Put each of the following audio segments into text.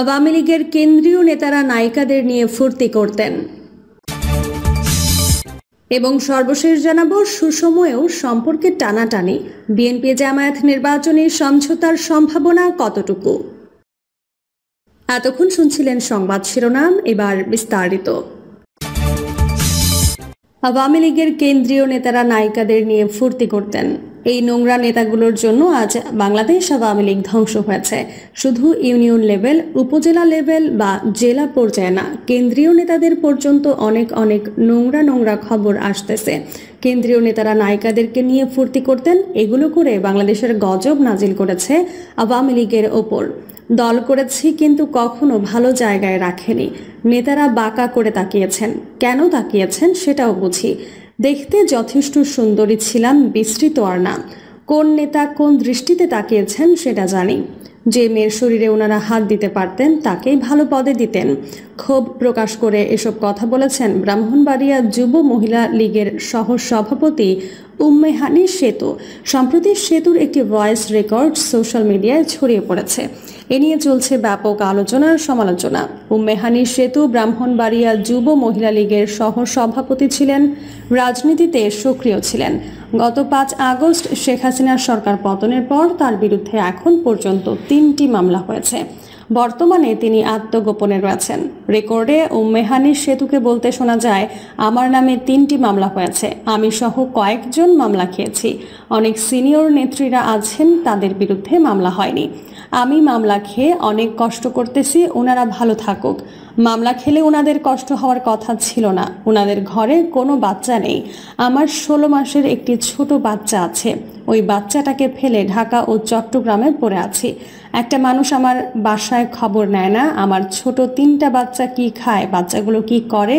আওয়ামী লীগের কেন্দ্রীয় নেতারা নায়িকাদের নিয়ে ফুর্তি করতেন। এবং সর্বশেষ জানাবো, সুসময়েও সম্পর্কে টানাটানি, বিএনপি জামায়াত নির্বাচনী সমঝোতার সম্ভাবনা কতটুকু। এতক্ষণ শুনছিলেন সংবাদ শিরোনাম, এবার বিস্তারিত। আওয়ামী লীগের কেন্দ্রীয় নেতারা নায়িকাদের নিয়ে ফুর্তি করতেন। এই নোংরা নেতাগুলোর জন্য আজ বাংলাদেশ আওয়ামী লীগ ধ্বংস হয়েছে। শুধু ইউনিয়ন লেভেল, উপজেলা লেভেল বা জেলা পর্যায়ে না, কেন্দ্রীয় নেতাদের পর্যন্ত অনেক নোংরা খবর আসতেছে। কেন্দ্রীয় নেতারা নায়িকাদেরকে নিয়ে ফুর্তি করতেন। এগুলো করে বাংলাদেশের গজব নাজিল করেছে আওয়ামী লীগের ওপর। দল করেছি কিন্তু কখনো ভালো জায়গায় রাখেনি। নেতারা বাঁকা করে তাকিয়েছেন। কেন তাকিয়েছেন সেটাও বুঝি। দেখতে যথেষ্ট সুন্দরী ছিলাম, বিস্তৃত আর না। কোন নেতা কোন দৃষ্টিতে তাকিয়েছেন সেটা জানি। যে মেয়ের শরীরে ওনারা হাত দিতে পারতেন তাকেই ভালো পদে দিতেন। ক্ষোভ প্রকাশ করে এসব কথা বলেছেন ব্রাহ্মণবাড়িয়া যুব মহিলা লীগের সহ সভাপতি উম্মে হানি সেতু। সম্প্রতি সেতুর একটি ভয়েস রেকর্ড সোশ্যাল মিডিয়ায় ছড়িয়ে পড়েছে। এ নিয়ে চলছে ব্যাপক আলোচনা সমালোচনা। উম্মে হানি সেতু ব্রাহ্মণবাড়িয়া যুব মহিলা লীগের সহ সভাপতি ছিলেন, রাজনীতিতে সক্রিয় ছিলেন। গত 5 আগস্ট শেখ হাসিনার সরকার পতনের পর তার বিরুদ্ধে এখন পর্যন্ত 3টি মামলা হয়েছে। বর্তমানে তিনি আত্মগোপনে রয়েছেন। রেকর্ডে উম্মে হানি সেতুকে বলতে শোনা যায়, আমার নামে 3টি মামলা হয়েছে, আমি সহ কয়েকজন মামলা খেয়েছি। অনেক সিনিয়র নেত্রীরা আছেন, তাদের বিরুদ্ধে মামলা হয়নি। আমি মামলা খেয়ে অনেক কষ্ট করতেছি, ওনারা ভালো থাকুক। মামলা খেলে ওনাদের কষ্ট হওয়ার কথা ছিল না। ওনাদের ঘরে কোনো বাচ্চা নেই। আমার 16 মাসের একটি ছোট বাচ্চা আছে। ওই বাচ্চাটাকে ফেলে ঢাকা ও চট্টগ্রামে পড়ে আছি। একটা মানুষ আমার বাসায় খবর নেয় না, আমার ছোট 3টা বাচ্চা কি খায়, বাচ্চাগুলো কি করে,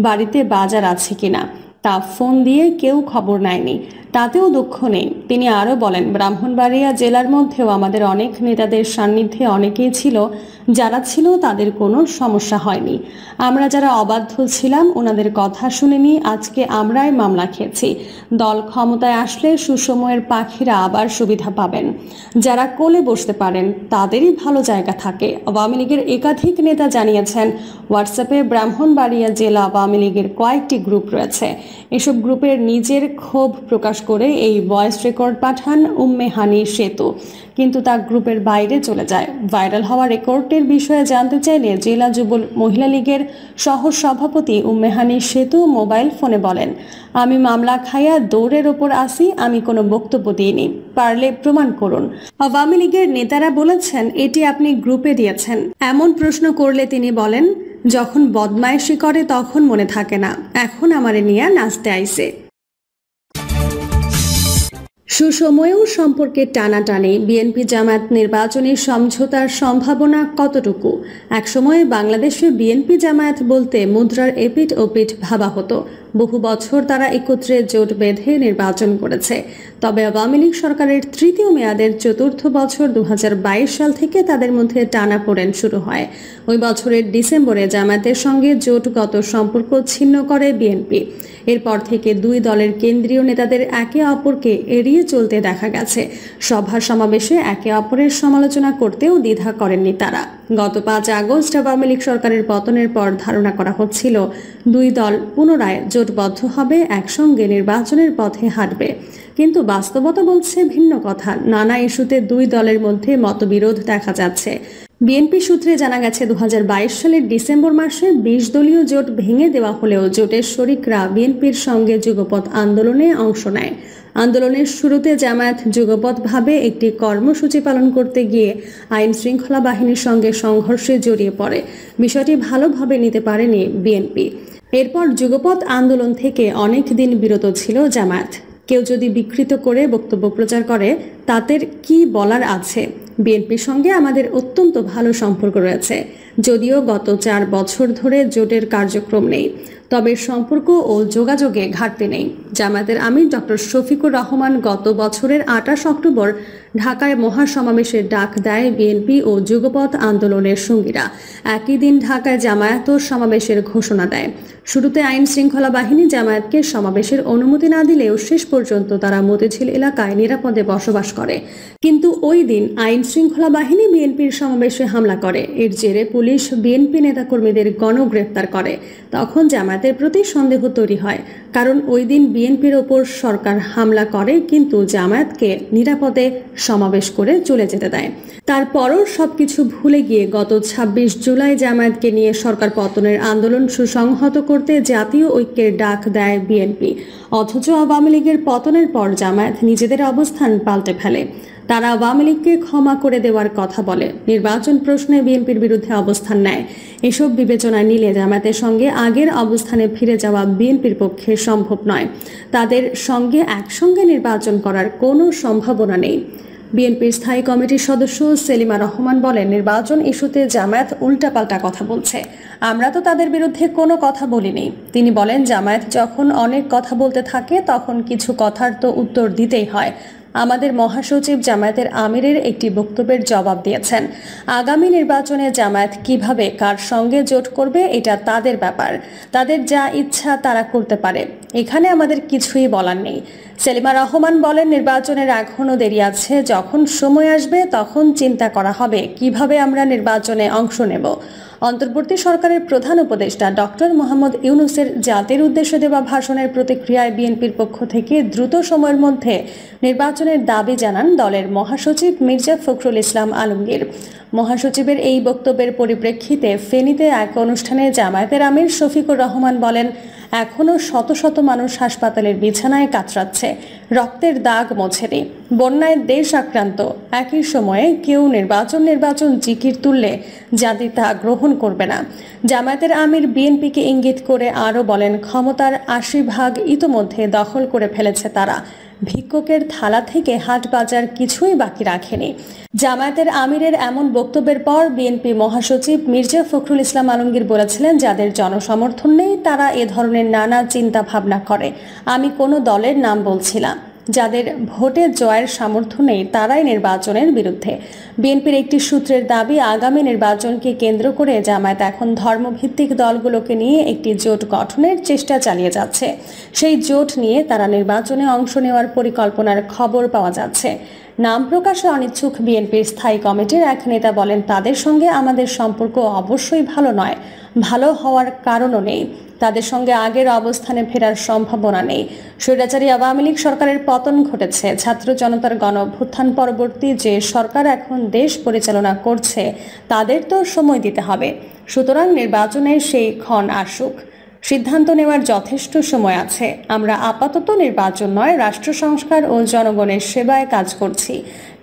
বাড়িতে বাজার আছে কিনা, তা ফোন দিয়ে কেউ খবর নেয়নি। তাতেও দুঃখ নেই। তিনি আরও বলেন, ব্রাহ্মণবাড়িয়া জেলার মধ্যেও আমাদের অনেক নেতাদের সান্নিধ্যে অনেকেই ছিল, যারা ছিল তাদের কোনো সমস্যা হয়নি। আমরা যারা অবাধ্য ছিলাম ওনাদের কথা শুনিনি, আজকে আমরাই মামলা খেয়েছি। দল ক্ষমতায় আসলে সুসময়ের পাখিরা আবার সুবিধা পাবেন। যারা কোলে বসতে পারেন তাদেরই ভালো জায়গা থাকে। আওয়ামী লীগের একাধিক নেতা জানিয়েছেন, হোয়াটসঅ্যাপে ব্রাহ্মণবাড়িয়া জেলা আওয়ামী লীগের কয়েকটি গ্রুপ রয়েছে। এসব গ্রুপের নিজের ক্ষোভ প্রকাশ করে এই ভয়েস রেকর্ড পাঠান উম্মে হানি সেতু, কিন্তু তা গ্রুপের বাইরে চলে যায়। ভাইরাল হওয়া রেকর্ডের বিষয়ে জানতে চাইলে জেলা যুব মহিলা লীগের সহ সভাপতি উম্মে হানি সেতু মোবাইল ফোনে বলেন, আমি মামলা খাইয়া দৌড়ের ওপর আসি, আমি কোনো বক্তব্য দিইনি, পারলে প্রমাণ করুন। আওয়ামী লীগের নেতারা বলেছেন এটি আপনি গ্রুপে দিয়েছেন। এমন প্রশ্ন করলে তিনি বলেন, যখন বদমায়েশি করে তখন মনে থাকে না, এখন আমারে নিয়ে নাচতে আইছে। সুসময়েও সম্পর্কে টানাটানি, বিএনপি জামায়াত নির্বাচনী সমঝোতার সম্ভাবনা কতটুকু। একসময় বাংলাদেশে বিএনপি জামায়াত বলতে মুদ্রার এপিঠ ওপিঠ ভাবা হতো। বহু বছর তারা একত্রে জোট বেঁধে নির্বাচন করেছে। তবে আওয়ামী লীগ সরকারের 3য় মেয়াদের 4র্থ বছর 2022 সাল থেকে তাদের মধ্যে টানাপোড়েন শুরু হয়। ওই বছরের ডিসেম্বরে জামায়াতের সঙ্গে জোটগত সম্পর্ক ছিন্ন করে বিএনপি। এরপর থেকে দুই দলের কেন্দ্রীয় নেতাদের একে অপরকে এড়িয়ে চলতে দেখা গেছে। সভা সমাবেশে একে অপরের সমালোচনা করতেও দ্বিধা করেননি তারা। গত 5 আগস্ট আওয়ামী লীগ সরকারের পতনের পর ধারণা করা হচ্ছিল দুই দল পুনরায় জোটবদ্ধ হবে, একসঙ্গে নির্বাচনের পথে হাঁটবে। কিন্তু বাস্তবতা বলছে ভিন্ন কথা। নানা ইস্যুতে দুই দলের মধ্যে মতবিরোধ দেখা যাচ্ছে। বিএনপি সূত্রে জানা গেছে, 2022 সালের ডিসেম্বর মাসে 20 দলীয় জোট ভেঙে দেওয়া হলেও জোটের শরিকরা বিএনপির সঙ্গে যুগপৎ আন্দোলনে অংশ নেয়। আন্দোলনের শুরুতে জামায়াত যুগপৎভাবে একটি কর্মসূচি পালন করতে গিয়ে আইন শৃঙ্খলা বাহিনীর সঙ্গে সংঘর্ষে জড়িয়ে পড়ে। বিষয়টি ভালোভাবে নিতে পারেনি বিএনপি। এরপর যুগপৎ আন্দোলন থেকে অনেক দিন বিরত ছিল জামায়াত। কেউ যদি বিকৃত করে বক্তব্য প্রচার করে তাদের কি বলার আছে। বিএনপির সঙ্গে আমাদের অত্যন্ত ভালো সম্পর্ক রয়েছে, যদিও গত 4 বছর ধরে জোটের কার্যক্রম নেই। তবে সম্পর্ক ও যোগাযোগে ঘাটতি নেই। জামায়াতের আমির ডক্টর শফিকুর রহমান গত বছরের 28 অক্টোবর ঢাকায় মহাসমাবেশের ডাক দেয় বিএনপি ও যুগপৎ আন্দোলনের সঙ্গীরা। একই দিন ঢাকায় জামায়াতও সমাবেশের ঘোষণা দেয়। শুরুতে আইন শৃঙ্খলা বাহিনী জামায়াতকে সমাবেশের অনুমতি না দিলেও শেষ পর্যন্ত তারা মতিঝিল এলাকায় নিরাপদে বসবাস করে। কিন্তু ওই দিন আইন শৃঙ্খলা বাহিনী বিএনপির সমাবেশে হামলা করে। এর জেরে পুলিশ বিএনপি নেতাকর্মীদের গণগ্রেপ্তার করে। তখন জামায়াতের প্রতি সন্দেহ তৈরি হয়, কারণ ওই দিন বিএনপির ওপর সরকার হামলা করে কিন্তু জামায়াতকে নিরাপদে সমাবেশ করে চলে যেতে দেয়। তারপরও সবকিছু ভুলে গিয়ে গত 26 জুলাই জামায়াতকে নিয়ে সরকার পতনের আন্দোলন সুসংহত করতে জাতীয় ঐক্যের ডাক দেয় বিএনপি। অথচ আওয়ামী লীগের পতনের পর জামায়াত নিজেদের অবস্থান পাল্টে ফেলে। তারা আওয়ামী লীগকে ক্ষমা করে দেওয়ার কথা বলে, নির্বাচন প্রশ্নে বিএনপির বিরুদ্ধে অবস্থান নেয়। এসব বিবেচনায় নিলে জামায়াতের সঙ্গে আগের অবস্থানে ফিরে যাওয়া বিএনপির পক্ষে সম্ভব নয়। তাদের সঙ্গে একসঙ্গে নির্বাচন করার কোনো সম্ভাবনা নেই। বিএনপির স্থায়ী কমিটির সদস্য সেলিমা রহমান বলেন, নির্বাচন ইস্যুতে জামায়াত উল্টাপাল্টা কথা বলছে। আমরা তো তাদের বিরুদ্ধে কোনো কথা বলিনি। তিনি বলেন, জামায়াত যখন অনেক কথা বলতে থাকে তখন কিছু কথার তো উত্তর দিতেই হয়। আমাদের মহাসচিব জামায়াতের আমিরের একটি বক্তব্যের জবাব দিয়েছেন। আগামী নির্বাচনে জামায়াত কিভাবে কার সঙ্গে জোট করবে এটা তাদের ব্যাপার। তাদের যা ইচ্ছা তারা করতে পারে, এখানে আমাদের কিছুই বলার নেই। সেলিমা রহমান বলেন, নির্বাচনের এখনও দেরি আছে। যখন সময় আসবে তখন চিন্তা করা হবে কিভাবে আমরা নির্বাচনে অংশ নেব। অন্তর্বর্তী সরকারের প্রধান উপদেষ্টা ডক্টর মোহাম্মদ ইউনূসের জাতির উদ্দেশ্যে দেওয়া ভাষণের প্রতিক্রিয়ায় বিএনপির পক্ষ থেকে দ্রুত সময়ের মধ্যে নির্বাচনের দাবি জানান দলের মহাসচিব মির্জা ফখরুল ইসলাম আলমগীর। মহাসচিবের এই বক্তব্যের পরিপ্রেক্ষিতে ফেনীতে এক অনুষ্ঠানে জামায়াতের আমির শফিকুর রহমান বলেন, এখনও শত শত মানুষ হাসপাতালের বিছানায় কাতরাচ্ছে, রক্তের দাগ মোছেনি, বন্যায় দেশ আক্রান্ত। একই সময়ে কেউ নির্বাচন জিকির তুললে জাতি তা গ্রহণ করবে না। জামায়াতের আমির বিএনপিকে ইঙ্গিত করে আরও বলেন, ক্ষমতার 80% ইতোমধ্যে দখল করে ফেলেছে তারা। ভিক্ষুকের থালা থেকে হাট বাজার কিছুই বাকি রাখেনি। জামায়াতের আমিরের এমন বক্তব্যের পর বিএনপি মহাসচিব মির্জা ফখরুল ইসলাম আলমগীর বলেছিলেন, যাদের জনসমর্থন নেই তারা এ ধরনের নানা চিন্তা ভাবনা করে। আমি কোনো দলের নাম বলছিলাম। যাদের ভোটে জয়ের সামর্থ্য নেই তারাই নির্বাচনের বিরুদ্ধে। বিএনপির একটি সূত্রের দাবি, আগামী নির্বাচনকে কেন্দ্র করে জামায়াত এখন ধর্মভিত্তিক দলগুলোকে নিয়ে একটি জোট গঠনের চেষ্টা চালিয়ে যাচ্ছে। সেই জোট নিয়ে তারা নির্বাচনে অংশ নেওয়ার পরিকল্পনার খবর পাওয়া যাচ্ছে। নাম প্রকাশে অনিচ্ছুক বিএনপির স্থায়ী কমিটির এক নেতা বলেন, তাদের সঙ্গে আমাদের সম্পর্ক অবশ্যই ভালো নয়, ভালো হওয়ার কারণও নেই। তাদের সঙ্গে আগের অবস্থানে ফেরার সম্ভাবনা নেই। স্বৈরাচারী আওয়ামী লীগ সরকারের পতন ঘটেছে। ছাত্র জনতার গণ অভ্যুত্থান পরবর্তী যে সরকার এখন দেশ পরিচালনা করছে তাদের তো সময় দিতে হবে। সুতরাং নির্বাচনের সেই ক্ষণ আসুক, সিদ্ধান্ত নেওয়ার যথেষ্ট সময় আছে। আমরা আপাতত নির্বাচন নয়, রাষ্ট্র সংস্কার ও জনগণের সেবায় কাজ করছি।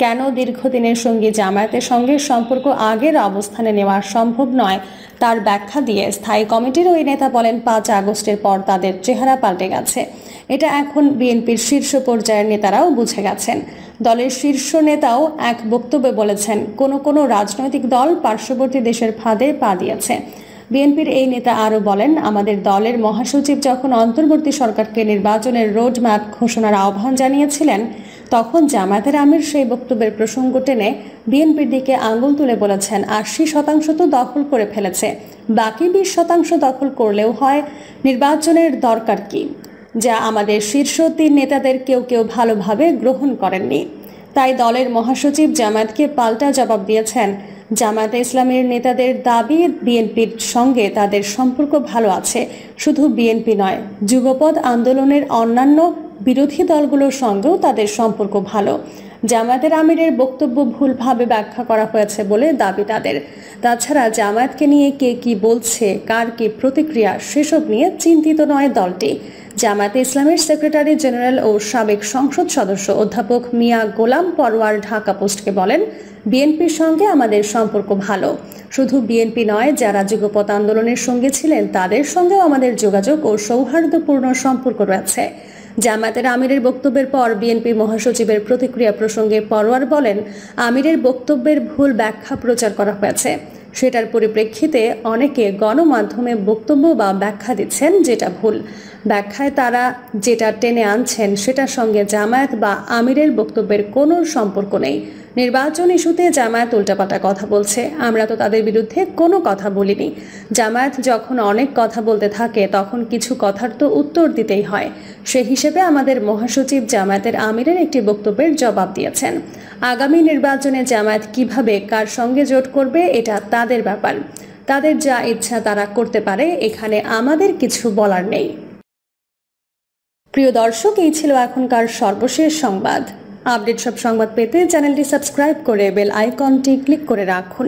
কেন দীর্ঘদিনের সঙ্গী জামায়াতের সঙ্গে সম্পর্ক আগের অবস্থানে নেওয়া সম্ভব নয় তার ব্যাখ্যা দিয়ে স্থায়ী কমিটির ওই নেতা বলেন, 5 আগস্টের পর তাদের চেহারা পাল্টে গেছে। এটা এখন বিএনপির শীর্ষ পর্যায়ের নেতারাও বুঝে গেছেন। দলের শীর্ষ নেতাও এক বক্তব্যে বলেছেন, কোনো রাজনৈতিক দল পার্শ্ববর্তী দেশের ফাঁদে পা দিয়েছে। বিএনপির এই নেতা আরও বলেন, আমাদের দলের মহাসচিব যখন অন্তর্বর্তী সরকারকে নির্বাচনের রোড ম্যাপ ঘোষণার আহ্বান জানিয়েছিলেন তখন জামায়াতের আমির সেই বক্তব্যের প্রসঙ্গ টেনে বিএনপির দিকে আঙুল তুলে বলেছেন, 80% তো দখল করে ফেলেছে, বাকি 20% দখল করলেও হয়। নির্বাচনের দরকার কি, যা আমাদের শীর্ষ 3 নেতাদের কেউ ভালোভাবে গ্রহণ করেননি। তাই দলের মহাসচিব জামায়াতকে পাল্টা জবাব দিয়েছেন। জামায়াতে ইসলামের নেতাদের দাবি, বিএনপির সঙ্গে তাদের সম্পর্ক ভালো আছে। শুধু বিএনপি নয়, যুগপৎ আন্দোলনের অন্যান্য বিরোধী দলগুলোর সঙ্গেও তাদের সম্পর্ক ভালো। জামায়াতের আমিরের বক্তব্য ভুলভাবে ব্যাখ্যা করা হয়েছে বলে দাবি তাদের। তাছাড়া জামায়াতকে নিয়ে কে কি বলছে, কার কি প্রতিক্রিয়া, সেসব নিয়ে চিন্তিত নয় দলটি। জামায়াতে ইসলামের সেক্রেটারি জেনারেল ও সাবেক সংসদ সদস্য অধ্যাপক মিয়া গোলাম পরওয়ার ঢাকা পোস্টকে বলেন, বিএনপির সঙ্গে আমাদের সম্পর্ক ভালো। শুধু বিএনপি নয়, যারা যুগপৎ আন্দোলনের সঙ্গে ছিলেন তাদের সঙ্গেও আমাদের যোগাযোগ ও সৌহার্দ্যপূর্ণ সম্পর্ক রয়েছে। জামায়াতের আমিরের বক্তব্যের পর বিএনপি মহাসচিবের প্রতিক্রিয়া প্রসঙ্গে পরওয়ার বলেন, আমিরের বক্তব্যের ভুল ব্যাখ্যা প্রচার করা হয়েছে। সেটার পরিপ্রেক্ষিতে অনেকে গণমাধ্যমে বক্তব্য বা ব্যাখ্যা দিচ্ছেন, যেটা ভুল। ব্যাখ্যায় তারা যেটা টেনে আনছেন সেটার সঙ্গে জামায়াত বা আমিরের বক্তব্যের কোনো সম্পর্ক নেই। নির্বাচন ইস্যুতে জামায়াত উল্টাপাল্টা কথা বলছে, আমরা তো তাদের বিরুদ্ধে কোনো কথা বলিনি। জামায়াত যখন অনেক কথা বলতে থাকে তখন কিছু কথার তো উত্তর দিতেই হয়। সে হিসেবে আমাদের মহাসচিব জামায়াতের আমিরের একটি বক্তব্যের জবাব দিয়েছেন। আগামী নির্বাচনে জামায়াত কিভাবে কার সঙ্গে জোট করবে এটা তাদের ব্যাপার, তাদের যা ইচ্ছা তারা করতে পারে, এখানে আমাদের কিছু বলার নেই। প্রিয় দর্শক, এই ছিল এখনকার সর্বশেষ সংবাদ। আপডেট সব সংবাদ পেতে চ্যানেলটি সাবস্ক্রাইব করে বেল আইকনটি ক্লিক করে রাখুন।